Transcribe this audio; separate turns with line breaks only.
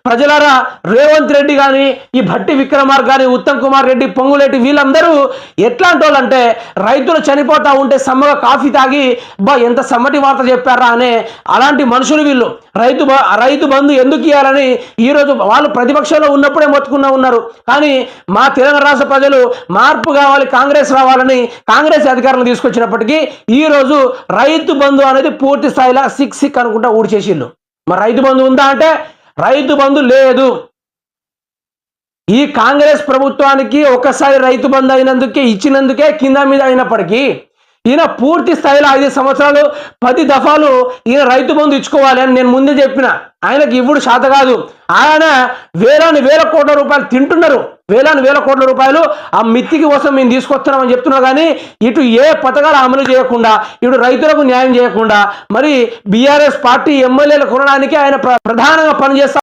ప్రజలారా రేవంత్ రెడ్డి కానీ ఈ భట్టి విక్రమార్క కానీ ఉత్తమ్ కుమార్ రెడ్డి పొంగులేటి వీళ్ళందరూ ఎట్లాంటి వాళ్ళు అంటే రైతులు చనిపోతా ఉంటే సమ్మగా కాఫీ తాగి ఎంత సమ్మటి వార్త చెప్పారా అనే అలాంటి మనుషులు వీళ్ళు. రైతు బంధు ఎందుకు ఇవ్వాలని ఈరోజు వాళ్ళు ప్రతిపక్షంలో ఉన్నప్పుడే మొత్తుకున్నా ఉన్నారు. కానీ మా తెలంగాణ రాష్ట్ర ప్రజలు మార్పు కావాలి, కాంగ్రెస్ రావాలని కాంగ్రెస్ అధికారులను తీసుకొచ్చినప్పటికీ ఈరోజు రైతు బంధు అనేది పూర్తి స్థాయిలో సిక్ అనుకుంటా ఊడ్చేసిళ్ళు. మరి రైతు బంధు ఉందా అంటే రైతు బంధు లేదు. ఈ కాంగ్రెస్ ప్రభుత్వానికి ఒకసారి రైతు బంధు అయినందుకే ఇచ్చినందుకే కింద మీద అయినప్పటికీ ఈయన పూర్తి స్థాయిలో 5 సంవత్సరాలు 10 దఫాలు ఈయన రైతు బంధు ఇచ్చుకోవాలి అని నేను ముందే చెప్పిన. ఆయనకి ఇవ్వడు శాత కాదు. ఆయన వేల కోట్ల రూపాయలు తింటున్నారు. వేల కోట్ల రూపాయలు ఆ మిత్తికి కోసం మేము తీసుకొస్తున్నామని చెప్తున్నా. కానీ ఇటు ఏ పథకాలు అమలు చేయకుండా, ఇటు రైతులకు న్యాయం చేయకుండా మరి బీఆర్ఎస్ పార్టీ ఎమ్మెల్యేలు కొనడానికి ఆయన ప్రధానంగా పనిచేస్తా